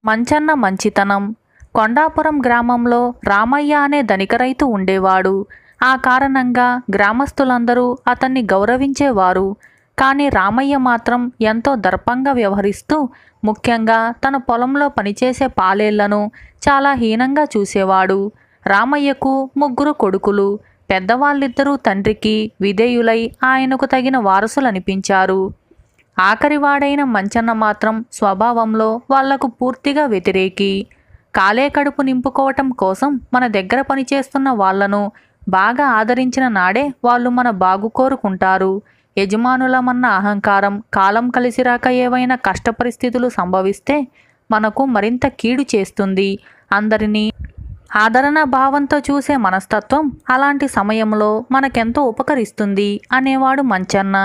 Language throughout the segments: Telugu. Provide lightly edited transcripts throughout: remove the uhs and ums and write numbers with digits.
మంచన్న మంచితనం. కొండాపురం గ్రామంలో రామయ్య అనే ధనిక రైతు ఉండేవాడు. ఆ కారణంగా గ్రామస్తులందరూ అతన్ని గౌరవించేవారు. కానీ రామయ్య మాత్రం ఎంతో దర్పంగా వ్యవహరిస్తూ, ముఖ్యంగా తన పొలంలో పనిచేసే పాలేళ్లను చాలా హీనంగా చూసేవాడు. రామయ్యకు 3 కొడుకులు. పెద్దవాళ్ళిద్దరూ తండ్రికి విధేయులై ఆయనకు తగిన వారసులనిపించారు. ఆఖరివాడైన మంచన్న మాత్రం స్వభావంలో వాళ్లకు పూర్తిగా వ్యతిరేకి. కాలే కడుపు నింపుకోవటం కోసం మన దగ్గర పనిచేస్తున్న వాళ్లను బాగా ఆదరించిన నాడే వాళ్ళు మన బాగు కోరుకుంటారు. యజమానులమన్న అహంకారం కాలం కలిసిరాక ఏవైనా కష్ట పరిస్థితులు సంభవిస్తే మనకు మరింత కీడు చేస్తుంది. అందరినీ ఆదరణ భావంతో చూసే మనస్తత్వం అలాంటి సమయంలో మనకెంతో ఉపకరిస్తుంది అనేవాడు మంచన్న.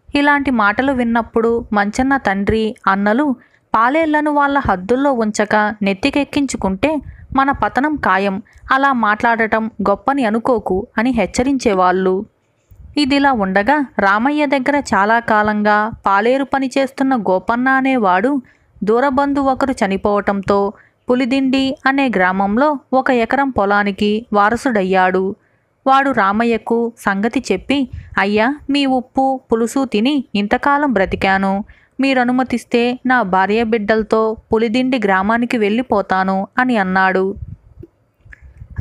ఇలాంటి మాటలు విన్నప్పుడు మంచన్న తండ్రి, అన్నలు పాలేళ్లను వాళ్ళ హద్దుల్లో ఉంచక నెత్తికెక్కించుకుంటే మన పతనం ఖాయం, అలా మాట్లాడటం గొప్పని అనుకోకు అని హెచ్చరించేవాళ్ళు. ఇదిలా ఉండగా రామయ్య దగ్గర చాలా కాలంగా పాలేరు పని చేస్తున్న గోపన్న అనేవాడు దూరబంధు ఒకరు చనిపోవటంతో పులిదిండి అనే గ్రామంలో 1 ఎకరం పొలానికి వారసుడయ్యాడు. వాడు రామయ్యకు సంగతి చెప్పి, అయ్యా, మీ ఉప్పు పులుసు తిని ఇంతకాలం బ్రతికాను. మీరనుమతిస్తే నా భార్య బిడ్డలతో పులిదిండి గ్రామానికి వెళ్ళిపోతాను అని అన్నాడు.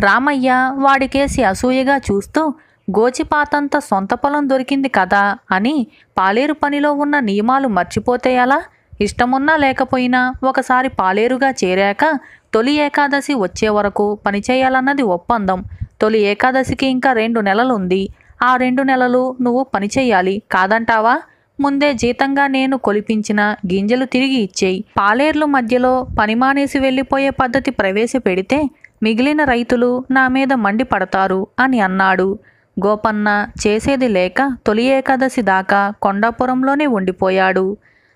రామయ్య వాడికేసి అసూయగా చూస్తూ, గోచిపాతంత సొంత పొలం దొరికింది కదా అని పాలేరు పనిలో ఉన్న నియమాలు మర్చిపోతే ఎలా? ఇష్టమున్నా లేకపోయినా ఒకసారి పాలేరుగా చేరాక తొలి ఏకాదశి వచ్చే వరకు పనిచేయాలన్నది ఒప్పందం. తొలి ఏకాదశికి ఇంకా 2 నెలలుంది. ఆ 2 నెలలు నువ్వు పనిచేయాలి. కాదంటావా? ముందే జీతంగా నేను కొలిపించిన గింజలు తిరిగి ఇచ్చేయి. పాలేర్లు మధ్యలో పని మానేసి వెళ్ళిపోయే పద్ధతి ప్రవేశపెడితే మిగిలిన రైతులు నా మీద మండిపడతారు అని అన్నాడు. గోపన్న చేసేది లేక తొలి ఏకాదశి దాకా కొండాపురంలోనే ఉండిపోయాడు.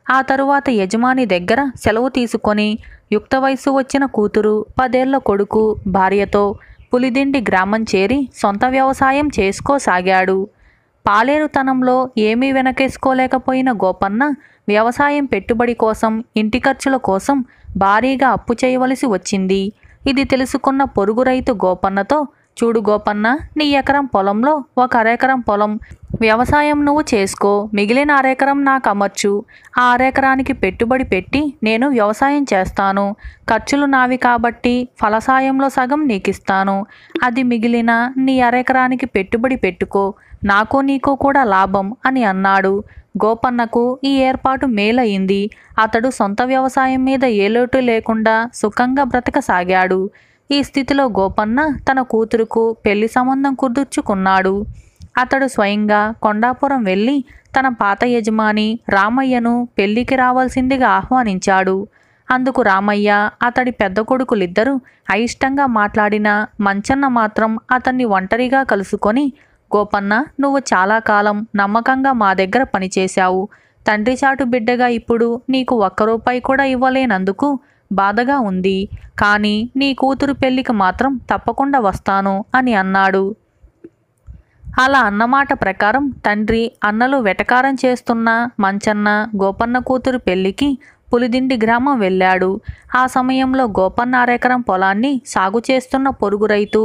ఆ తరువాత యజమాని దగ్గర సెలవు తీసుకొని యుక్త వయసు వచ్చిన కూతురు, 10 ఏళ్ల కొడుకు, భార్యతో పులిదిండి గ్రామం చేరి సొంత వ్యవసాయం చేసుకోసాగాడు. పాలేరుతనంలో ఏమీ వెనకేసుకోలేకపోయిన గోపన్న వ్యవసాయం పెట్టుబడి కోసం, ఇంటి ఖర్చుల కోసం భారీగా అప్పు చేయవలసి వచ్చింది. ఇది తెలుసుకున్న పొరుగు రైతు గోపన్నతో, చూడు గోపన్న, నీ ఎకరం పొలంలో 1 అరెకరం పొలం వ్యవసాయం నువ్వు చేసుకో, మిగిలిన అరెకరం నాకు అమర్చు. ఆ అరెకరానికి పెట్టుబడి పెట్టి నేను వ్యవసాయం చేస్తాను. ఖర్చులు నావి కాబట్టి ఫలసాయంలో సగం నీకిస్తాను. అది మిగిలిన నీ అరెకరానికి పెట్టుబడి పెట్టుకో, నాకు నీకు కూడా లాభం అని అన్నాడు. గోపన్నకు ఈ ఏర్పాటు మేలయింది. అతడు సొంత వ్యవసాయం మీద ఏ లోటు లేకుండా సుఖంగా బ్రతకసాగాడు. ఈ స్థితిలో గోపన్న తన కూతురుకు పెళ్లి సంబంధం కుదుర్చుకున్నాడు. అతడు స్వయంగా కొండాపురం వెళ్ళి తన పాత యజమాని రామయ్యను పెళ్లికి రావాల్సిందిగా ఆహ్వానించాడు. అందుకు రామయ్య, అతడి పెద్ద కొడుకులిద్దరూ అయిష్టంగా మాట్లాడినా మంచన్న మాత్రం అతన్ని ఒంటరిగా కలుసుకొని, గోపన్న, నువ్వు చాలా కాలం నమ్మకంగా మా దగ్గర పనిచేశావు. తండ్రి చాటు బిడ్డగా ఇప్పుడు నీకు 1 రూపాయి కూడా ఇవ్వలేనందుకు బాధగా ఉంది. కానీ నీ కూతురు పెళ్లికి మాత్రం తప్పకుండా వస్తాను అని అన్నాడు. అలా అన్నమాట ప్రకారం తండ్రి, అన్నలు వెటకారం చేస్తున్న మంచన్న గోపన్న కూతురు పెళ్లికి పులిదిండి గ్రామం వెళ్ళాడు. ఆ సమయంలో గోపన్న అరెకరం పొలాన్ని సాగు చేస్తున్న పొరుగు రైతు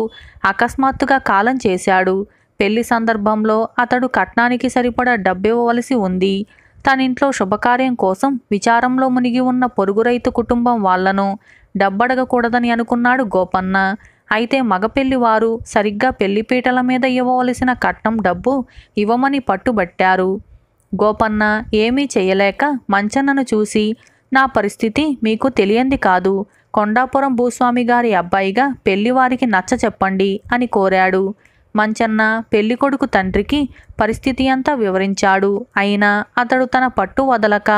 అకస్మాత్తుగా కాలం చేశాడు. పెళ్లి సందర్భంలో అతడు కట్నానికి సరిపడా డబ్బివ్వవలసి ఉంది. తనింట్లో శుభకార్యం కోసం విచారంలో మునిగి ఉన్న పొరుగు రైతు కుటుంబం వాళ్లను డబ్బడగకూడదని అనుకున్నాడు గోపన్న. అయితే మగపెళ్లివారు సరిగ్గా పెళ్లిపీటల మీద ఇవ్వవలసిన కట్నం డబ్బు ఇవ్వమని పట్టుబట్టారు. గోపన్న ఏమీ చెయ్యలేక మంచన్నను చూసి, నా పరిస్థితి మీకు తెలియంది కాదు. కొండాపురం భూస్వామి గారి అబ్బాయిగా పెళ్లివారికి నచ్చ చెప్పండి అని కోరాడు. మంచన్న పెళ్లికొడుకు తండ్రికి పరిస్థితి అంతా వివరించాడు. అయినా అతడు తన పట్టు వదలక,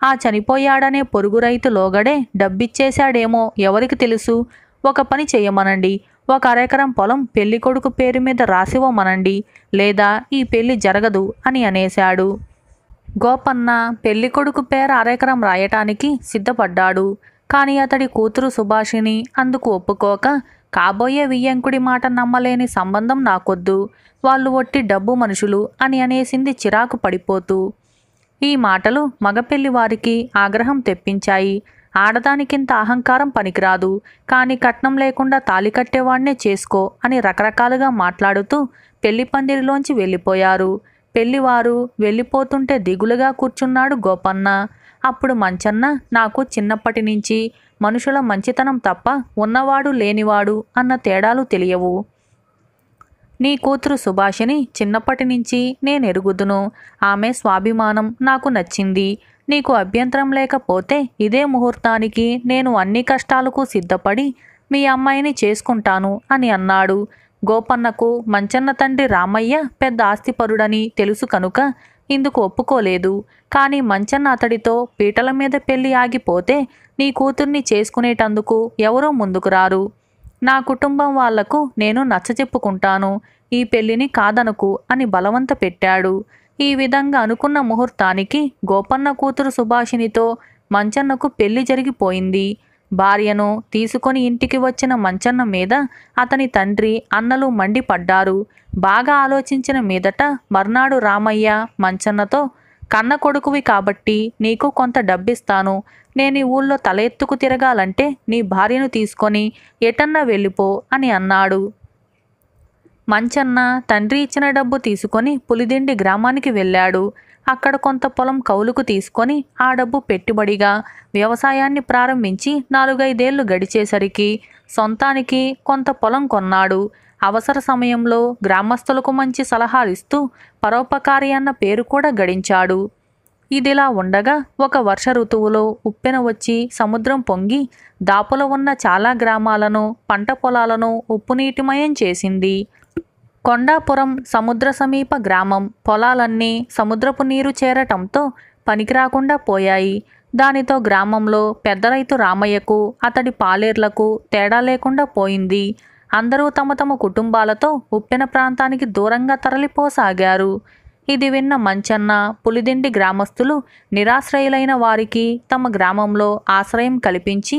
ఆ చనిపోయాడనే పొరుగు రైతు లోగడే డబ్బిచ్చేశాడేమో ఎవరికి తెలుసు, ఒక పని చేయమనండి, 1 అరెకరం పొలం పెళ్లికొడుకు పేరు మీద రాసివ్వమనండి, లేదా ఈ పెళ్లి జరగదు అని అనేశాడు. గోపన్న పెళ్లికొడుకు పేరు అరెకరం రాయటానికి సిద్ధపడ్డాడు. కానీ అతడి కూతురు సుభాషిణి అందుకు ఒప్పుకోక, కాబోయే వియ్యంకుడి మాట నమ్మలేని సంబంధం నాకొద్దు, వాళ్ళు ఒట్టి డబ్బు మనుషులు అని అనేసింది చిరాకు పడిపోతూ. ఈ మాటలు మగపెళ్లి వారికి ఆగ్రహం తెప్పించాయి. ఆడదానికింత అహంకారం పనికిరాదు, కానీ కట్నం లేకుండా తాళి కట్టేవాణ్ణే చేసుకో అని రకరకాలుగా మాట్లాడుతూ పెళ్లి పందిరిలోంచి వెళ్ళిపోయారు. పెళ్లివారు వెళ్ళిపోతుంటే దిగులుగా కూర్చున్నాడు గోపన్న. అప్పుడు మంచన్న, నాకు చిన్నప్పటి నుంచి మనుషుల మంచితనం తప్ప ఉన్నవాడు లేనివాడు అన్న తేడాలు తెలియవు. నీ కూతురు సుభాషిని చిన్నప్పటి నుంచి నేనెరుగుదును. ఆమె స్వాభిమానం నాకు నచ్చింది. నీకు అభ్యంతరం లేకపోతే ఇదే ముహూర్తానికి నేను అన్ని కష్టాలకు సిద్ధపడి మీ అమ్మాయిని చేసుకుంటాను అని అన్నాడు. గోపన్నకు మంచన్న తండ్రి రామయ్య పెద్ద ఆస్తిపరుడని తెలుసు కనుక ఇందుకు ఒప్పుకోలేదు. కానీ మంచన్న అతడితో పీటల మీద పెళ్లి ఆగిపోతే నీ కూతుర్ని చేసుకునేటందుకు ఎవరూ ముందుకు రారు. నా కుటుంబం వాళ్లకు నేను నచ్చచెప్పుకుంటాను. ఈ పెళ్లిని కాదనుకు అని బలవంత పెట్టాడు. ఈ విధంగా అనుకున్న ముహూర్తానికి గోపన్న కూతురు సుభాషినితో మంచన్నకు పెళ్లి జరిగిపోయింది. భార్యను తీసుకొని ఇంటికి వచ్చిన మంచన్న మీద అతని తండ్రి అన్నలు మండిపడ్డారు. బాగా ఆలోచించిన మీదట మర్నాడు రామయ్య మంచన్నతో, కన్న కొడుకువి కాబట్టి నీకు కొంత డబ్బిస్తాను. నేను ఈ ఊళ్ళో తల ఎత్తుకు తిరగాలంటే నీ భార్యను తీసుకొని ఎటన్నా వెళ్ళిపో అని అన్నాడు. మంచన్న తండ్రి ఇచ్చిన డబ్బు తీసుకొని పులిదిండి గ్రామానికి వెళ్ళాడు. అక్కడ కొంత పొలం కౌలుకు తీసుకొని ఆ డబ్బు పెట్టుబడిగా వ్యవసాయాన్ని ప్రారంభించి 4-5 ఏళ్లు గడిచేసరికి సొంతానికి కొంత పొలం కొన్నాడు. అవసర సమయంలో గ్రామస్తులకు మంచి సలహాలిస్తూ పరోపకారి అన్న పేరు కూడా గడించాడు. ఇదిలా ఉండగా ఒక వర్ష ఋతువులో ఉప్పెన వచ్చి సముద్రం పొంగి దాపులో ఉన్న చాలా గ్రామాలను, పంట పొలాలను ఉప్పునీటిమయం చేసింది. కొండాపురం సముద్ర సమీప గ్రామం. పొలాలన్నీ సముద్రపు నీరు చేరటంతో పనికిరాకుండా పోయాయి. దానితో గ్రామంలో పెద్ద రైతు రామయ్యకు, అతడి పాలేర్లకు తేడా లేకుండా పోయింది. అందరూ తమ తమ కుటుంబాలతో ఉప్పెన ప్రాంతానికి దూరంగా తరలిపోసాగారు. ఇది విన్న మంచన్న, పులిదిండి గ్రామస్తులు నిరాశ్రయులైన వారికి తమ గ్రామంలో ఆశ్రయం కల్పించి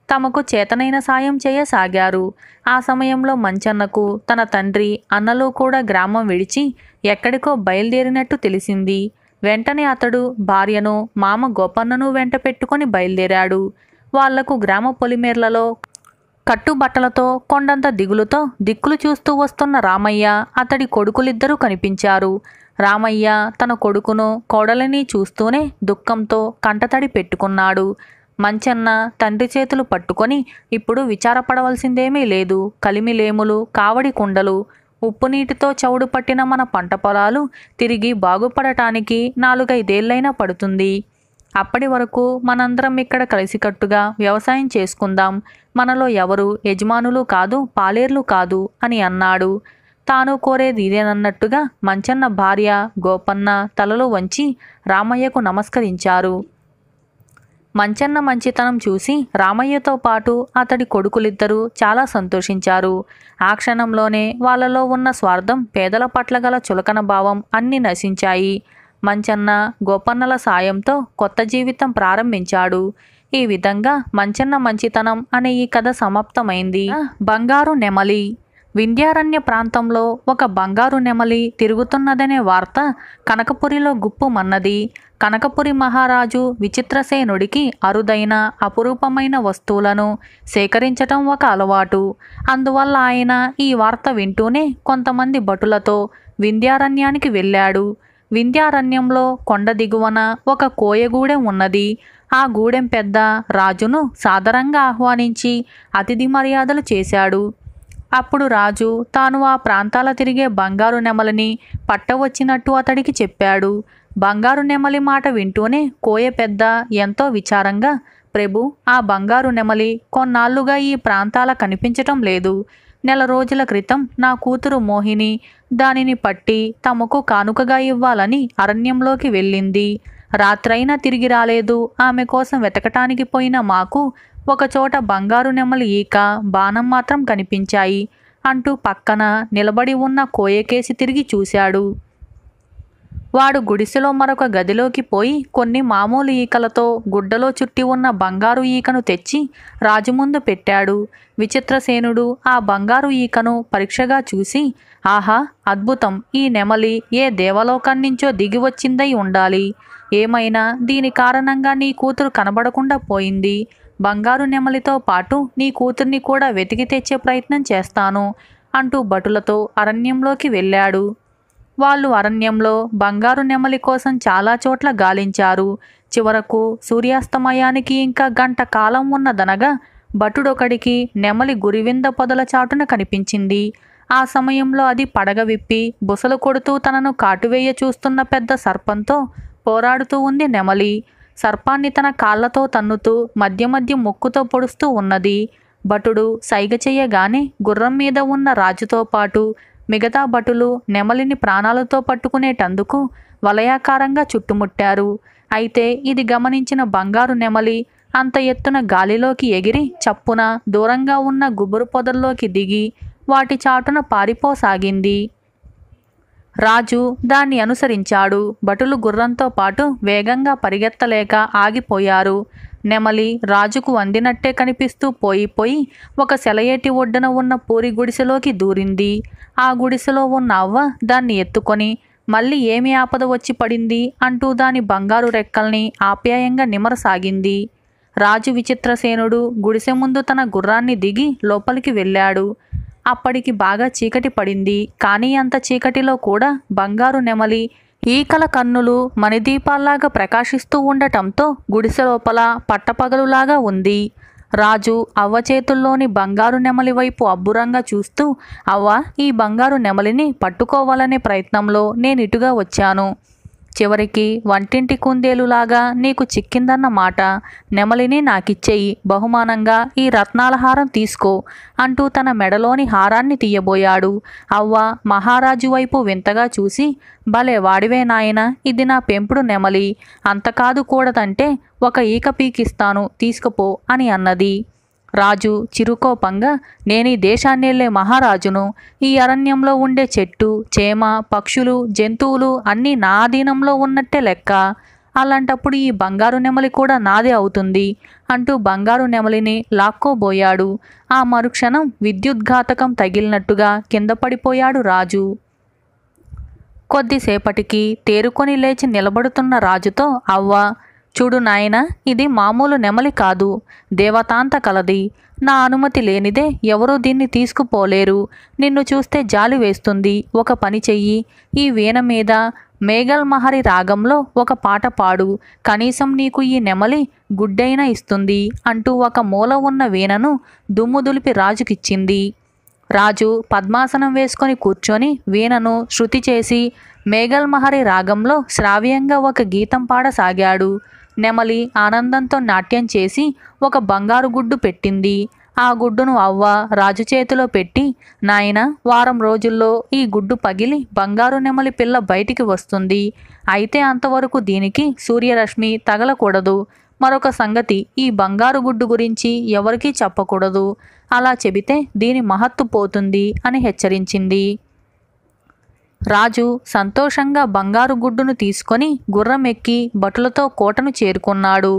తమకు చేతనైన సాయం చేయసాగారు. ఆ సమయంలో మంచన్నకు తన తండ్రి అన్నలు కూడా గ్రామం విడిచి ఎక్కడికో బయలుదేరినట్టు తెలిసింది. వెంటనే అతడు భార్యను, మామ గోపన్నను వెంట పెట్టుకొని బయలుదేరాడు. వాళ్లకు గ్రామ పొలిమేర్లలో కట్టుబట్టలతో కొండంత దిగులుతో దిక్కులు చూస్తూ వస్తున్న రామయ్య, అతడి కొడుకులిద్దరూ కనిపించారు. రామయ్య తన కొడుకును, కోడలిని చూస్తూనే దుఃఖంతో కంటతడి పెట్టుకున్నాడు. మంచన్న తండ్రి చేతులు పట్టుకొని, ఇప్పుడు విచారపడవలసిందేమీ లేదు. కలిమిలేములు, కావడి కుండలు, ఉప్పు నీటితో చౌడు పట్టిన మన పంట పొలాలు తిరిగి బాగుపడటానికి 4-5 ఏళ్లైనా పడుతుంది. అప్పటి వరకు మనందరం ఇక్కడ కలిసికట్టుగా వ్యవసాయం చేసుకుందాం. మనలో ఎవరు యజమానులు కాదు, పాలేర్లు కాదు అని అన్నాడు. తాను కోరేది ఇదేనన్నట్టుగా మంచన్న భార్య, గోపన్న తలలు వంచి రామయ్యకు నమస్కరించారు. మంచన్న మంచితనం చూసి రామయ్యతో పాటు అతడి కొడుకులిద్దరూ చాలా సంతోషించారు. ఆ క్షణంలోనే వాళ్ళలో ఉన్న స్వార్థం, పేదల పట్ల గల చులకన భావం అన్నీ నశించాయి. మంచన్న గోపన్నల సాయంతో కొత్త జీవితం ప్రారంభించాడు. ఈ విధంగా మంచన్న మంచితనం అనే ఈ కథ సమాప్తమైంది. బంగారు నెమలి. వింధ్యారణ్య ప్రాంతంలో ఒక బంగారు నెమలి తిరుగుతున్నదనే వార్త కనకపురిలో గుప్పుమన్నది. కనకపురి మహారాజు విచిత్రసేనుడికి అరుదైన అపురూపమైన వస్తువులను సేకరించటం ఒక అలవాటు. అందువల్ల ఆయన ఈ వార్త వింటూనే కొంతమంది భటులతో వింధ్యారణ్యానికి వెళ్ళాడు. వింధ్యారణ్యంలో కొండ దిగువన ఒక కోయగూడెం ఉన్నది. ఆ గూడెం పెద్ద రాజును సాదరంగా ఆహ్వానించి అతిథి మర్యాదలు చేశాడు. అప్పుడు రాజు తాను ఆ ప్రాంతాల తిరిగే బంగారు నెమలిని పట్టవచ్చినట్టు అతడికి చెప్పాడు. బంగారు నెమలి మాట వింటూనే కోయ పెద్ద ఎంతో విచారంగా, ప్రభు, ఆ బంగారు నెమలి కొన్నాళ్లుగా ఈ ప్రాంతాల కనిపించటం లేదు. నెల రోజుల క్రితం నా కూతురు మోహిని దానిని పట్టి తమకు కానుకగా ఇవ్వాలని అరణ్యంలోకి వెళ్ళింది. రాత్రైనా తిరిగి రాలేదు. ఆమె కోసం వెతకటానికి పోయిన మాకు ఒకచోట బంగారు నెమలి ఈక, బాణం మాత్రం కనిపించాయి అంటూ పక్కన నిలబడి ఉన్న కోయకేసి తిరిగి చూశాడు. వాడు గుడిసెలో మరొక గదిలోకి పోయి కొన్ని మామూలు ఈకలతో గుడ్డలో చుట్టి ఉన్న బంగారు ఈకను తెచ్చి రాజు ముందు పెట్టాడు. విచిత్రసేనుడు ఆ బంగారు ఈకను పరీక్షగా చూసి, ఆహా, అద్భుతం! ఈ నెమలి ఏ దేవలోకం నుంచో దిగి వచ్చిందై ఉండాలి. ఏమైనా దీని కారణంగా నీ కూతురు కనబడకుండా పోయింది. బంగారు నెమలితో పాటు నీ కూతుర్ని కూడా వెతికి తెచ్చే ప్రయత్నం చేస్తాను అంటూ భటులతో అరణ్యంలోకి వెళ్ళాడు. వాళ్ళు అరణ్యంలో బంగారు నెమలి కోసం చాలా చోట్ల గాలించారు. చివరకు సూర్యాస్తమయానికి ఇంకా గంట కాలం ఉన్నదనగా భటుడొకడికి నెమలి గురివింద పొదల చాటున కనిపించింది. ఆ సమయంలో అది పడగ విప్పి బుసలు కొడుతూ తనను కాటువేయ చూస్తున్న పెద్ద సర్పంతో పోరాడుతూ ఉంది నెమలి. సర్పాన్ని తన కాళ్లతో తన్నుతూ మధ్య మధ్య ముక్కుతో పొడుస్తూ ఉన్నది. భటుడు సైగ చెయ్యగానే గుర్రం మీద ఉన్న రాజుతో పాటు మిగతా భటులు నెమలిని ప్రాణాలతో పట్టుకునేటందుకు వలయాకారంగా చుట్టుముట్టారు. అయితే ఇది గమనించిన బంగారు నెమలి అంత ఎత్తున గాలిలోకి ఎగిరి చప్పున దూరంగా ఉన్న గుబురు పొదల్లోకి దిగి వాటి చాటున పారిపోసాగింది. రాజు దాన్ని అనుసరించాడు. భటులు గుర్రంతో పాటు వేగంగా పరిగెత్తలేక ఆగిపోయారు. నెమలి రాజుకు అందినట్టే కనిపిస్తూ పోయి ఒక సెలయేటి ఒడ్డున ఉన్న పూరి గుడిసెలోకి దూరింది. ఆ గుడిసెలో ఉన్న అవ్వ దాన్ని ఎత్తుకొని మళ్ళీ ఏమి ఆపద వచ్చి పడింది అంటూ దాని బంగారు రెక్కల్ని ఆప్యాయంగా నిమరసాగింది. రాజు విచిత్రసేనుడు గుడిసె ముందు తన గుర్రాన్ని దిగి లోపలికి వెళ్ళాడు. అప్పటికి బాగా చీకటి పడింది. కానీ అంత చీకటిలో కూడా బంగారు నెమలి ఈకల కన్నులు మణిదీపాల్లాగా ప్రకాశిస్తూ ఉండటంతో గుడిసె లోపల పట్టపగలులాగా ఉంది. రాజు అవ్వ చేతుల్లోని బంగారు నెమలి వైపు అబ్బురంగా చూస్తూ, అవ్వ, ఈ బంగారు నెమలిని పట్టుకోవాలనే ప్రయత్నంలో నేనిటుగా వచ్చాను. చివరికి వంటింటి కుందేలులాగా నీకు చిక్కిందన్నమాట. నెమలిని నాకిచ్చేయి, బహుమానంగా ఈ రత్నాల హారం తీసుకో అంటూ తన మెడలోని హారాన్ని తీయబోయాడు. అవ్వ మహారాజు వైపు వింతగా చూసి, భలే వాడివే నాయనా, ఇది నా పెంపుడు నెమలి, అంత కాదు కూడదంటే ఒక ఈక పీకిస్తాను, తీసుకుపో అని అన్నది. రాజు చిరుకోపంగా, నేనీ దేశాన్నేళ్లే మహారాజును. ఈ అరణ్యంలో ఉండే చెట్టు చేమ పక్షులు జంతువులు అన్నీ నా అధీనంలో ఉన్నట్టే లెక్క. అలాంటప్పుడు ఈ బంగారు నెమలి కూడా నాదే అవుతుంది అంటూ బంగారు నెమలిని లాక్కోబోయాడు. ఆ మరుక్షణం విద్యుద్ఘాతకం తగిలినట్టుగా కింద పడిపోయాడు రాజు. కొద్దిసేపటికి తేరుకొని లేచి నిలబడుతున్న రాజుతో, అవ్వ, చూడు నాయనా, ఇది మామూలు నెమలి కాదు, దేవతాంత కలది. నా అనుమతి లేనిదే ఎవరూ దీన్ని తీసుకుపోలేరు. నిన్ను చూస్తే జాలి వేస్తుంది. ఒక పని చెయ్యి, ఈ వీణ మీద మేఘల్ మహరి రాగంలో ఒక పాట పాడు. కనీసం నీకు ఈ నెమలి గుడ్డైనా ఇస్తుంది అంటూ ఒక మూల ఉన్న వీణను దుమ్ము దులిపి రాజుకిచ్చింది. రాజు పద్మాసనం వేసుకొని కూర్చొని వీణను శృతి చేసి మేఘల్ మహరి రాగంలో శ్రావ్యంగా ఒక గీతం పాడసాగాడు. నెమలి ఆనందంతో నాట్యం చేసి ఒక బంగారు గుడ్డు పెట్టింది. ఆ గుడ్డును అవ్వ రాజు చేతిలో పెట్టి, నాయన, వారం రోజుల్లో ఈ గుడ్డు పగిలి బంగారు నెమలి పిల్ల బయటికి వస్తుంది. అయితే అంతవరకు దీనికి సూర్యరశ్మి తగలకూడదు. మరొక సంగతి, ఈ బంగారు గుడ్డు గురించి ఎవరికీ చెప్పకూడదు. అలా చెబితే దీని మహత్తు పోతుంది అని హెచ్చరించింది. రాజు సంతోషంగా బంగారు గుడ్డును తీసుకొని గుర్రం ఎక్కి భటులతో కోటను చేరుకున్నాడు.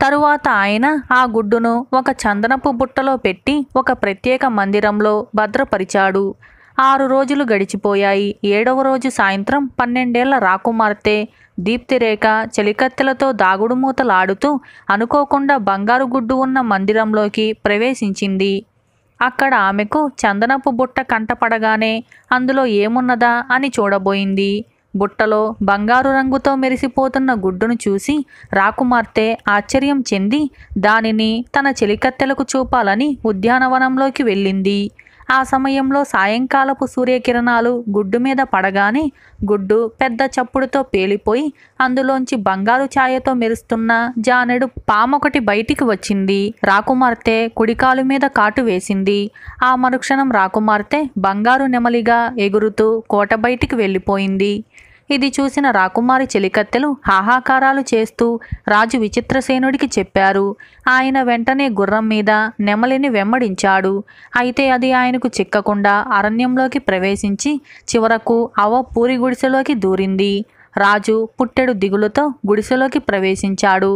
తరువాత ఆయన ఆ గుడ్డును ఒక చందనపు బుట్టలో పెట్టి ఒక ప్రత్యేక మందిరంలో భద్రపరిచాడు. 6 రోజులు గడిచిపోయాయి. 7వ రోజు సాయంత్రం 12 ఏళ్ల రాకుమార్తె దీప్తిరేఖ చలికత్తెలతో దాగుడుమూతలాడుతూ అనుకోకుండా బంగారు గుడ్డు ఉన్న మందిరంలోకి ప్రవేశించింది. అక్కడ ఆమెకు చందనపు బుట్ట కంటపడగానే అందులో ఏమున్నదా అని చూడబోయింది. బుట్టలో బంగారు రంగుతో మెరిసిపోతున్న గుడ్డును చూసి రాకుమార్తె ఆశ్చర్యం చెంది దానిని తన చెలికత్తెలకు చూపాలని ఉద్యానవనంలోకి వెళ్ళింది. ఆ సమయంలో సాయంకాలపు సూర్యకిరణాలు గుడ్డు మీద పడగానే గుడ్డు పెద్ద చప్పుడుతో పేలిపోయి అందులోంచి బంగారు ఛాయతో మెరుస్తున్న జానెడు పామొకటి బయటికి వచ్చింది. రాకుమార్తె కుడికాలు మీద కాటు వేసింది. ఆ మరుక్షణం రాకుమార్తె బంగారు నెమలిగా ఎగురుతూ కోట బయటికి వెళ్ళిపోయింది. ఇది చూసిన రాకుమారి చెలికత్తెలు హాహాకారాలు చేస్తూ రాజు విచిత్రసేనుడికి చెప్పారు. ఆయన వెంటనే గుర్రం మీద నెమలిని వెంబడించాడు. అయితే అది ఆయనకు చిక్కకుండా అరణ్యంలోకి ప్రవేశించి చివరకు అవ్వ పూరి గుడిసెలోకి దూరింది. రాజు పుట్టెడు దిగులుతో గుడిసెలోకి ప్రవేశించాడు.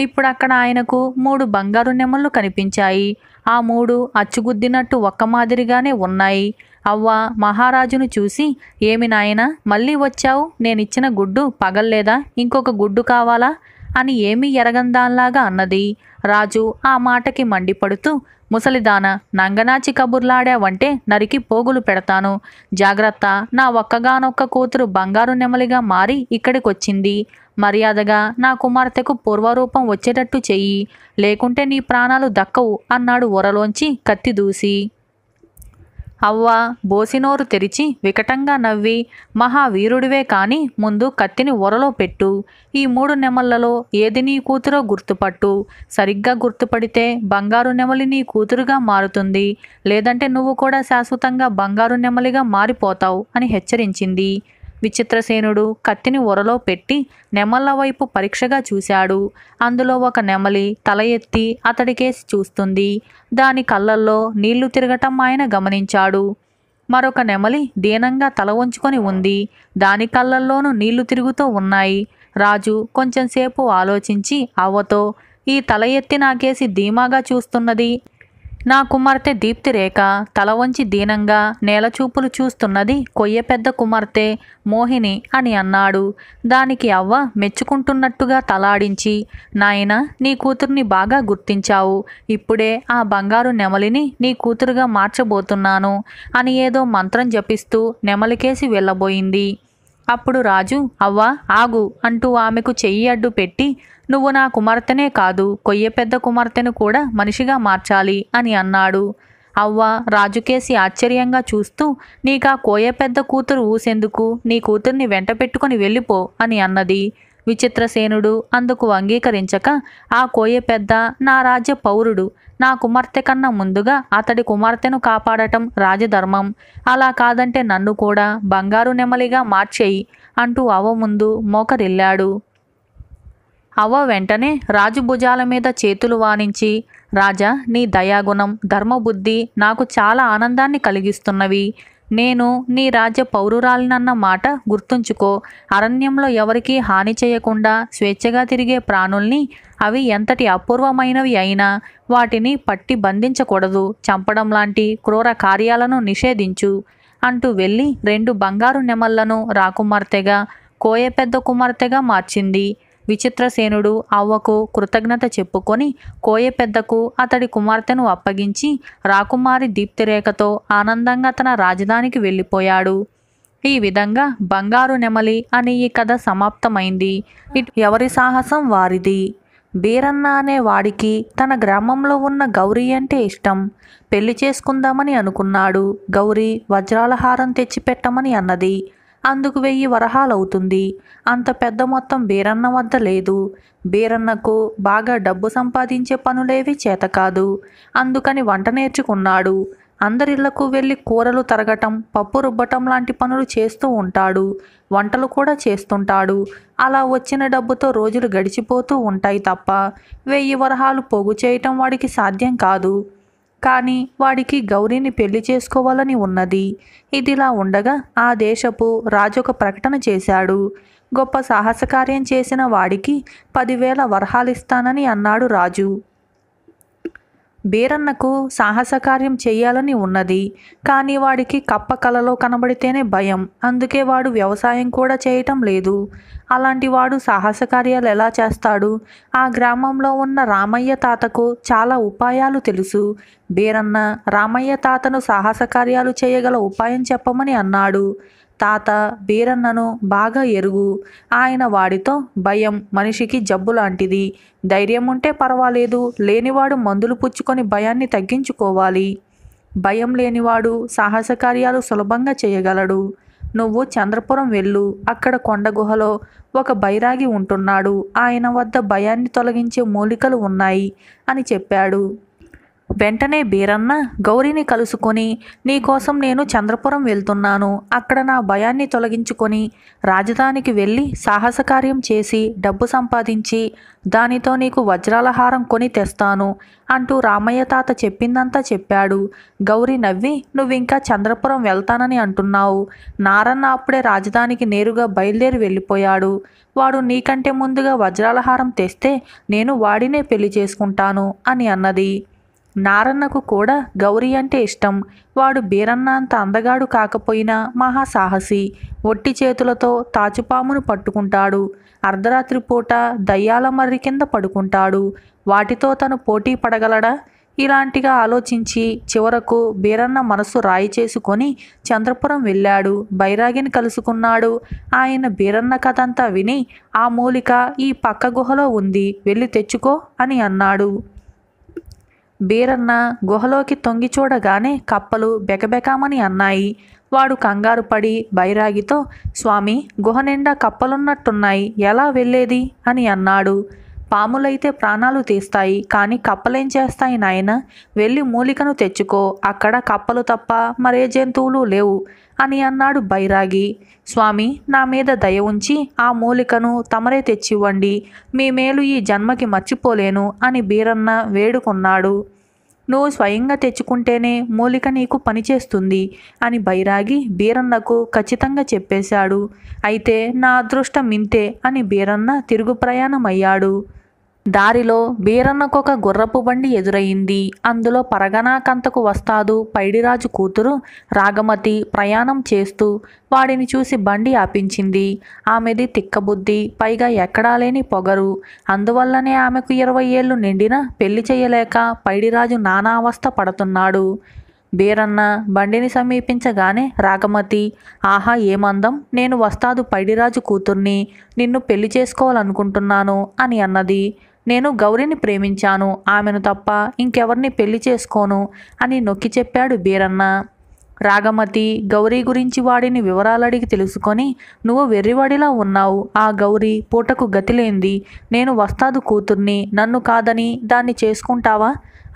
ఇప్పుడు అక్కడ ఆయనకు 3 బంగారు నెమళ్ళు కనిపించాయి. ఆ 3 అచ్చుగుద్దినట్టు ఒక్క మాదిరిగానే ఉన్నాయి. అవ్వ మహారాజును చూసి, ఏమి నాయనా మళ్ళీ వచ్చావు? నేనిచ్చిన గుడ్డు పగల్లేదా? ఇంకొక గుడ్డు కావాలా? అని ఏమీ ఎరగందాల్లాగా అన్నది. రాజు ఆ మాటకి మండిపడుతూ, ముసలిదాన, నంగనాచి కబుర్లాడావంటే నరికి పోగులు పెడతాను. జాగ్రత్త, నా ఒక్కగానొక్క కూతురు బంగారు నెమలిగా మారి ఇక్కడికొచ్చింది. మర్యాదగా నా కుమార్తెకు పూర్వరూపం వచ్చేటట్టు చెయ్యి, లేకుంటే నీ ప్రాణాలు దక్కవు అన్నాడు ఒరలోంచి కత్తి దూసి. అవ్వ బోసినోరు తెరిచి వికటంగా నవ్వి, మహావీరుడివే కాని ముందు కత్తిని ఒరలో పెట్టు. ఈ 3 నెమళ్లలో ఏది నీ కూతురో గుర్తుపట్టు. సరిగ్గా గుర్తుపడితే బంగారు నెమలి నీ కూతురుగా మారుతుంది, లేదంటే నువ్వు కూడా శాశ్వతంగా బంగారు నెమలిగా మారిపోతావు అని హెచ్చరించింది. విచిత్రసేనుడు కత్తిని ఒరలో పెట్టి నెమళ్ల వైపు పరీక్షగా చూశాడు. అందులో ఒక నెమలి తల ఎత్తి అతడికేసి చూస్తుంది. దాని కళ్ళల్లో నీళ్లు తిరగటం ఆయన గమనించాడు. మరొక నెమలి దీనంగా తల వంచుకొని ఉంది. దాని కళ్ళల్లోనూ నీళ్లు తిరుగుతూ ఉన్నాయి. రాజు కొంచెంసేపు ఆలోచించి అవ్వతో, ఈ తల ఎత్తి నాకేసి ధీమాగా చూస్తున్నది నా కుమార్తె దీప్తిరేఖ, తల వంచి దీనంగా నేలచూపులు చూస్తున్నది కొయ్య పెద్ద కుమార్తె మోహిని అని అన్నాడు. దానికి అవ్వ మెచ్చుకుంటున్నట్టుగా తలాడించి, నాయనా, నీ కూతుర్ని బాగా గుర్తించావు. ఇప్పుడే ఆ బంగారు నెమలిని నీ కూతురుగా మార్చబోతున్నాను అని ఏదో మంత్రం జపిస్తూ నెమలికేసి వెళ్ళబోయింది. అప్పుడు రాజు, అవ్వ ఆగు అంటూ ఆమెకు చెయ్యి అడ్డు పెట్టి, నువ్వు నా కుమార్తెనే కాదు, కొయ్య పెద్ద కుమార్తెను కూడా మనిషిగా మార్చాలి అని అన్నాడు. అవ్వ రాజుకేసి ఆశ్చర్యంగా చూస్తూ, నీకా కోయ పెద్ద కూతురు ఊసెందుకు? నీ కూతుర్ని వెంట పెట్టుకుని వెళ్ళిపో అని అన్నది. విచిత్రసేనుడు అందుకు అంగీకరించక, ఆ కోయ పెద్ద నా రాజ్య పౌరుడు. నా కుమార్తె కన్నా ముందుగా అతడి కుమార్తెను కాపాడటం రాజధర్మం. అలా కాదంటే నన్ను కూడా బంగారు నెమలిగా మార్చేయి అంటూ అవ్వ ముందు మోకరిల్లాడు. అవ్వ వెంటనే రాజు భుజాల మీద చేతులు వానించి, రాజా, నీ దయాగుణం, ధర్మబుద్ధి నాకు చాలా ఆనందాన్ని కలిగిస్తున్నవి. నేను నీ రాజ్య పౌరురాలినన్న మాట గుర్తుంచుకో. అరణ్యంలో ఎవరికీ హాని చేయకుండా స్వేచ్ఛగా తిరిగే ప్రాణుల్ని, అవి ఎంతటి అపూర్వమైనవి అయినా వాటిని పట్టి బంధించకూడదు. చంపడం లాంటి క్రూర కార్యాలను నిషేధించు అంటూ వెళ్ళి 2 బంగారు నెమళ్లను రాకుమార్తెగా, కోయ పెద్ద కుమార్తెగా మార్చింది. విచిత్రసేనుడు అవ్వకు కృతజ్ఞత చెప్పుకొని కోయ పెద్దకు అతడి కుమార్తెను అప్పగించి రాకుమారి దీప్తిరేఖతో ఆనందంగా తన రాజధానికి వెళ్ళిపోయాడు. ఈ విధంగా బంగారు నెమలి అనే ఈ కథ సమాప్తమైంది. ఎవరి సాహసం వారిది. బీరన్న అనే వాడికి తన గ్రామంలో ఉన్న గౌరీ అంటే ఇష్టం. పెళ్లి చేసుకుందామని అనుకున్నాడు. గౌరీ వజ్రాల హారం తెచ్చిపెట్టమని అన్నది. అందుకు 1000 వరహాలవుతుంది. అంత పెద్ద మొత్తం బీరన్న వద్ద లేదు. బీరన్నకు బాగా డబ్బు సంపాదించే పనులేవి చేతకాదు. అందుకని వంట నేర్చుకున్నాడు. అందరిళ్లకు వెళ్ళి కూరలు తరగటం, పప్పు రుబ్బటం లాంటి పనులు చేస్తూ ఉంటాడు. వంటలు కూడా చేస్తుంటాడు. అలా వచ్చిన డబ్బుతో రోజులు గడిచిపోతూ ఉంటాయి తప్ప 1000 వరహాలు పోగు చేయటం వాడికి సాధ్యం కాదు. కానీ వాడికి గౌరీని పెళ్లి చేసుకోవాలని ఉన్నది. ఇదిలా ఉండగా ఆ దేశపు రాజు ఒక ప్రకటన చేశాడు. గొప్ప సాహసకార్యం చేసిన వాడికి 10,000 వరహాలిస్తానని అన్నాడు రాజు. బీరన్నకు సాహసకార్యం చెయ్యాలని ఉన్నది. కానీ వాడికి కప్ప కలలో కనబడితేనే భయం. అందుకే వాడు వ్యవసాయం కూడా చేయటం లేదు. అలాంటి వాడు సాహసకార్యాలు ఎలా చేస్తాడు? ఆ గ్రామంలో ఉన్న రామయ్య తాతకు చాలా ఉపాయాలు తెలుసు. బీరన్న రామయ్య తాతను సాహసకార్యాలు చేయగల ఉపాయం చెప్పమని అన్నాడు. తాత బీరన్నను బాగా ఎరుగు. ఆయన వాడితో, భయం మనిషికి జబ్బు లాంటిది. ధైర్యం ఉంటే పర్వాలేదు, లేనివాడు మందులు పుచ్చుకొని భయాన్ని తగ్గించుకోవాలి. భయం లేనివాడు సాహసకార్యాలు సులభంగా చేయగలడు. నువ్వు చంద్రపురం వెళ్ళు. అక్కడ కొండ గుహలో ఒక బైరాగి ఉంటున్నాడు. ఆయన వద్ద భయాన్ని తొలగించే మూలికలు ఉన్నాయి అని చెప్పాడు. వెంటనే బీరన్న గౌరీని కలుసుకొని, నీకోసం నేను చంద్రపురం వెళ్తున్నాను. అక్కడ నా భయాన్ని తొలగించుకొని రాజధానికి వెళ్ళి సాహసకార్యం చేసి డబ్బు సంపాదించి దానితో నీకు వజ్రాల హారం కొని తెస్తాను అంటూ రామయ్య తాత చెప్పిందంతా చెప్పాడు. గౌరీ నవ్వి, నువ్వింకా చంద్రపురం వెళ్తానని అంటున్నావు. నారన్న అప్పుడే రాజధానికి నేరుగా బయలుదేరి వెళ్ళిపోయాడు. వాడు నీకంటే ముందుగా వజ్రాల హారం తెస్తే నేను వాడినే పెళ్లి చేసుకుంటాను అని అన్నది. నారన్నకు కూడా గౌరీ అంటే ఇష్టం. వాడు బీరన్న అంత అందగాడు కాకపోయినా మహాసాహసి. ఒట్టి చేతులతో తాచుపామును పట్టుకుంటాడు. అర్ధరాత్రి పూట దయ్యాల మర్రి కింద పడుకుంటాడు. వాటితో తను పోటీ పడగలడా? ఇలాంటిగా ఆలోచించి చివరకు బీరన్న మనసు రాయి చేసుకొని చంద్రపురం వెళ్ళాడు. బైరాగిని కలుసుకున్నాడు. ఆయన బీరన్న కథంతా విని, ఆ మూలిక ఈ పక్క గుహలో ఉంది, వెళ్ళి తెచ్చుకో అని అన్నాడు. బీరన్న గుహలోకి తొంగి చూడగానే కప్పలు బెకబెకామని అన్నాయి. వాడు కంగారు పడి బైరాగితో, స్వామి, గుహ నిండా కప్పలున్నట్టున్నాయి, ఎలా వెళ్ళేది అని అన్నాడు. పాములైతే ప్రాణాలు తీస్తాయి, కానీ కప్పలేం చేస్తాయి నాయన? వెళ్ళి మూలికను తెచ్చుకో, అక్కడ కప్పలు తప్ప మరే జంతువులు లేవు అని అన్నాడు బైరాగి. స్వామి, నా మీద దయ ఉంచి ఆ మూలికను తమరే తెచ్చివ్వండి, మీ మేలు ఈ జన్మకి మర్చిపోలేను అని బీరన్న వేడుకున్నాడు. నువ్వు స్వయంగా తెచ్చుకుంటేనే మూలిక నీకు పనిచేస్తుంది అని బైరాగి బీరన్నకు ఖచ్చితంగా చెప్పేశాడు. అయితే నా అదృష్టం ఇంతే అని బీరన్న తిరుగు ప్రయాణమయ్యాడు. దారిలో బీరన్నకొక గుర్రపు బండి ఎదురయింది. అందులో పరగనాకంతకు వస్తాదు పైడిరాజు కూతురు రాగమతి ప్రయాణం చేస్తూ వాడిని చూసి బండి ఆపించింది. ఆమెది తిక్కబుద్ధి, పైగా ఎక్కడా లేని పొగరు. అందువల్లనే ఆమెకు 20 ఏళ్ళు నిండినా పెళ్లి చేయలేక పైడిరాజు నానా అవస్థ పడుతున్నాడు. బీరన్న బండిని సమీపించగానే రాగమతి, ఆహా ఏమందం, నేను వస్తాదు పైడిరాజు కూతుర్ని, నిన్ను పెళ్లి చేసుకోవాలనుకుంటున్నాను అని అన్నది. నేను గౌరిని ప్రేమించాను, ఆమెను తప్ప ఇంకెవరిని పెళ్లి చేసుకోను అని నొక్కి చెప్పాడు బీరన్న. రాగమతి గౌరీ గురించి వాడిని వివరాలడిగి తెలుసుకొని, నువ్వు వెర్రివాడిలా ఉన్నావు, ఆ గౌరీ పూటకు గతిలేంది, నేను వస్తాదు కూతుర్ని, నన్ను కాదని దాన్ని చేసుకుంటావా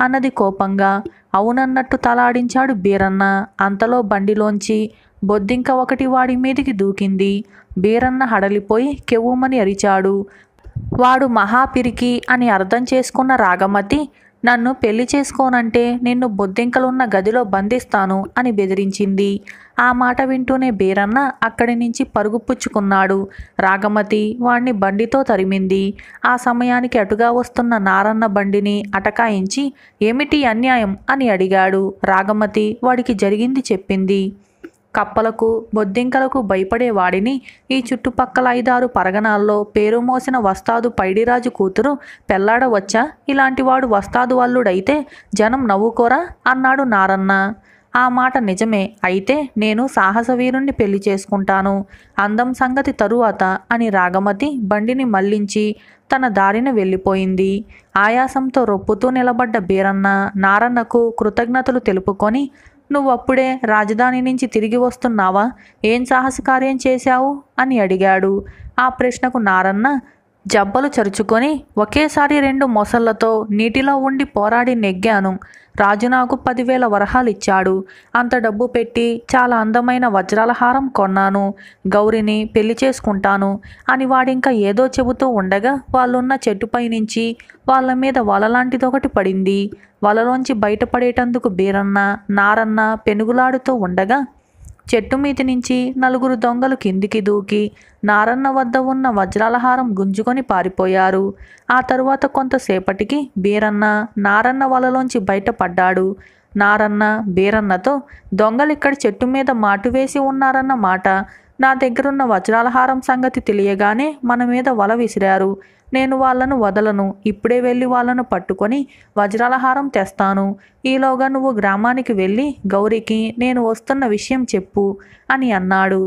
అన్నది కోపంగా. అవునన్నట్టు తలాడించాడు బీరన్న. అంతలో బండిలోంచి బొద్దింక ఒకటి వాడి మీదికి దూకింది. బీరన్న హడలిపోయి కెవ్వుమని అరిచాడు. వాడు మహాపిరికి అని అర్థం చేసుకున్న రాగమతి, నన్ను పెళ్లి చేసుకోనంటే నిన్ను బొద్దింకలున్న గదిలో బంధిస్తాను అని బెదిరించింది. ఆ మాట వింటూనే బీరన్న అక్కడి నుంచి పరుగు పుచ్చుకున్నాడు. రాగమతి వాణ్ణి బండితో తరిమింది. ఆ సమయానికి అటుగా వస్తున్న నారన్న బండిని అటకాయించి, ఏమిటి అన్యాయం అని అడిగాడు. రాగమతి వాడికి జరిగింది చెప్పింది. కప్పలకు బొద్దింకలకు భయపడేవాడిని ఈ చుట్టుపక్కల 5-6 పరగణాల్లో పేరు మోసిన వస్తాదు పైడిరాజు కూతురు పెళ్లాడవచ్చా? ఇలాంటివాడు వస్తాదు అల్లుడైతే జనం నవ్వుకోరా అన్నాడు నారన్న. ఆ మాట నిజమే, అయితే నేను సాహసవీరుణ్ణి పెళ్లి చేసుకుంటాను, అందం సంగతి తరువాత అని రాగమతి బండిని మళ్లించి తన దారిన వెళ్ళిపోయింది. ఆయాసంతో రొప్పుతూ నిలబడ్డ బీరన్న నారన్నకు కృతజ్ఞతలు తెలుపుకొని, నువ్వప్పుడే రాజధాని నుంచి తిరిగి వస్తున్నావా? ఏం సాహసకార్యం చేశావు అని అడిగాడు. ఆ ప్రశ్నకు నారన్న జబ్బలు చరుచుకొని, ఒకేసారి 2 మొసళ్లతో నీటిలో ఉండి పోరాడి నెగ్గాను. రాజు నాకు 10,000 వరహాలిచ్చాడు. అంత డబ్బు పెట్టి చాలా అందమైన వజ్రాల హారం కొన్నాను. గౌరిని పెళ్లి చేసుకుంటాను అని వాడింకా ఏదో చెబుతూ ఉండగా వాళ్ళున్న చెట్టుపై నుంచి వాళ్ళ మీద వలలాంటిదొకటి పడింది. వలలోంచి బయటపడేటందుకు బీరన్న నారన్న పెనుగులాడుతూ ఉండగా చెట్టు మీది నుంచి 4 దొంగలు కిందికి దూకి నారన్న వద్ద ఉన్న వజ్రాలహారం గుంజుకొని పారిపోయారు. ఆ తరువాత కొంతసేపటికి బీరన్న నారన్న వలలోంచి బయటపడ్డాడు. నారన్న బీరన్నతో, దొంగలిక్కడ చెట్టు మీద మాటు వేసి ఉన్నారన్న మాట. నా దగ్గరున్న వజ్రాలహారం సంగతి తెలియగానే మన మీద వల విసిరారు. నేను వాళ్ళను వదలను, ఇప్పుడే వెళ్ళి వాళ్ళను పట్టుకొని వజ్రాలహారం తెస్తాను. ఈలోగా నువ్వు గ్రామానికి వెళ్ళి గౌరికి నేను వస్తున్న విషయం చెప్పు అని అన్నాడు.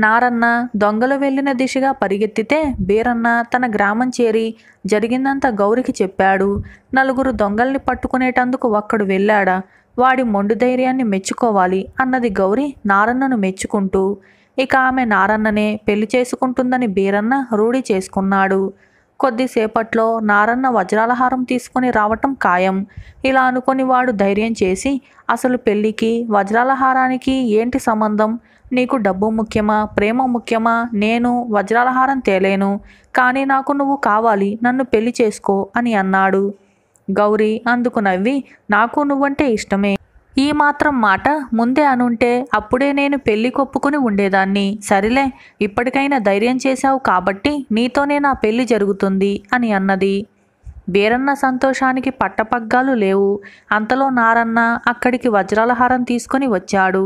నారన్న దొంగలు వెళ్ళిన దిశగా పరిగెత్తితే బీరన్న తన గ్రామం చేరి జరిగిందంతా గౌరికి చెప్పాడు. 4 దొంగల్ని పట్టుకునేటందుకు ఒక్కడు వెళ్ళాడా? వాడి మొండు ధైర్యాన్ని మెచ్చుకోవాలి అన్నది గౌరి నారన్నను మెచ్చుకుంటూ. ఇక ఆమె నారన్ననే పెళ్లి చేసుకుంటుందని బీరన్న రూఢి చేసుకున్నాడు. కొద్దిసేపట్లో నారన్న వజ్రాలహారం తీసుకుని రావటం ఖాయం. ఇలా అనుకుని వాడు ధైర్యం చేసి, అసలు పెళ్లికి వజ్రాలహారానికి ఏంటి సంబంధం? నీకు డబ్బు ముఖ్యమా, ప్రేమ ముఖ్యమా? నేను వజ్రాలహారం తేలేను, కానీ నాకు నువ్వు కావాలి, నన్ను పెళ్లి చేసుకో అని అన్నాడు. గౌరీ అందుకు నవ్వి, నాకు నువ్వంటే ఇష్టమే, ఈ మాత్రం మాట ముందే అనుంటే అప్పుడే నేను పెళ్లి కొప్పుకుని ఉండేదాన్ని. సరిలే, ఇప్పటికైనా ధైర్యం చేశావు కాబట్టి నీతోనే నా పెళ్లి జరుగుతుంది అని అన్నది. బీరన్న సంతోషానికి పట్టపగ్గాలు లేవు. అంతలో నారన్న అక్కడికి వజ్రాల హారం తీసుకొని వచ్చాడు.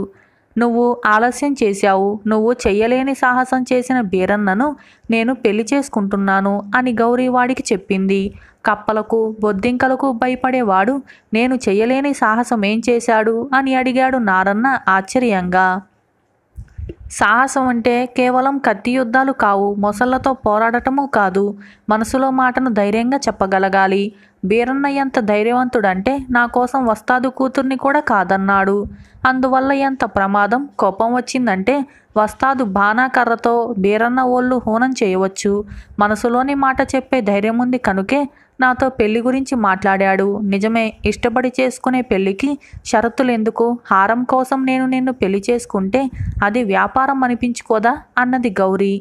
నువ్వు ఆలస్యం చేశావు. నువ్వు చెయ్యలేని సాహసం చేసిన బీరన్నను నేను పెళ్లి చేసుకుంటున్నాను అని గౌరీ వాడికి చెప్పింది. కప్పలకు బొద్దింకలకు భయపడేవాడు నేను చెయ్యలేని సాహసం ఏం చేశాడు అని అడిగాడు నారన్న ఆశ్చర్యంగా. సాహసం అంటే కేవలం కత్తి యుద్ధాలు కావు, మొసళ్లతో పోరాడటము కాదు. మనసులో మాటను ధైర్యంగా చెప్పగలగాలి. బీరన్న ఎంత ధైర్యవంతుడంటే నా కోసం వస్తాదు కూతుర్ని కూడా కాదన్నాడు. అందువల్ల ఎంత ప్రమాదం, కోపం వచ్చిందంటే వస్తాదు బాణాకర్రతో బీరన్న ఓళ్ళు హూనం చేయవచ్చు. మనసులోని మాట చెప్పే ధైర్యం ఉంది కనుకే నాతో పెళ్లి గురించి మాట్లాడాడు. నిజమే, ఇష్టపడి చేసుకునే పెళ్లికి షరతులెందుకు? హారం కోసం నేను నిన్ను పెళ్లి చేసుకుంటే అది వ్యాపారం అనిపించుకోదా అన్నది గౌరీ.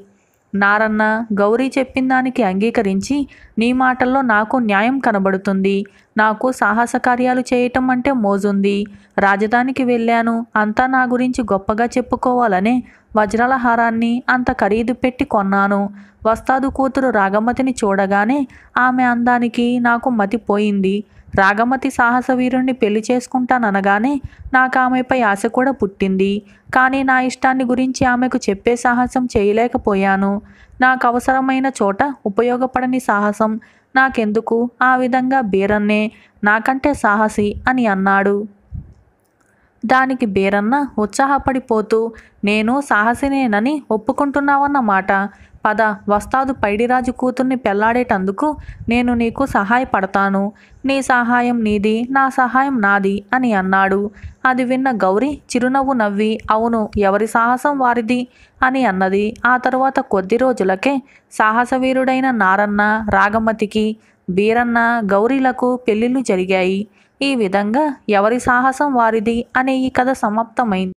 నారన్న గౌరీ చెప్పిన దానికి అంగీకరించి, నీ మాటల్లో నాకు న్యాయం కనబడుతుంది. నాకు సాహస కార్యాలు చేయటం అంటే మోజుంది. రాజధానికి వెళ్ళాను, అంతా నా గురించి గొప్పగా చెప్పుకోవాలనే వజ్రాల హారాన్ని అంత ఖరీదు పెట్టి కొన్నాను. వస్తాదు కూతురు రాగమతిని చూడగానే ఆమె అందానికి నాకు మతిపోయింది. రాగమతి సాహస వీరుణ్ణి పెళ్లి చేసుకుంటాననగానే నాకు ఆమెపై ఆశ కూడా పుట్టింది. కానీ నా ఇష్టాన్ని గురించి ఆమెకు చెప్పే సాహసం చేయలేకపోయాను. నాకు అవసరమైన చోట ఉపయోగపడని సాహసం నాకెందుకు? ఆ విధంగా బీరన్నే నాకంటే సాహసి అని అన్నాడు. దానికి బీరన్న ఉత్సాహపడిపోతూ, నేను సాహసినేనని ఒప్పుకుంటున్నావన్నమాట. పద, వస్తాదు పైడిరాజు కూతుర్ని పెళ్లాడేటందుకు నేను నీకు సహాయపడతాను. నీ సహాయం నీది, నా సహాయం నాది అని అన్నాడు. అది విన్న గౌరీ చిరునవ్వు నవ్వి, అవును, ఎవరి సాహసం వారిది అని అన్నది. ఆ తరువాత కొద్ది రోజులకే సాహసవీరుడైన నారన్న, రాగమతికి, బీరన్న, గౌరీలకు పెళ్లిళ్ళు జరిగాయి. ఈ విధంగా ఎవరి సాహసం వారిది అనే ఈ కథ సమాప్తమైంది.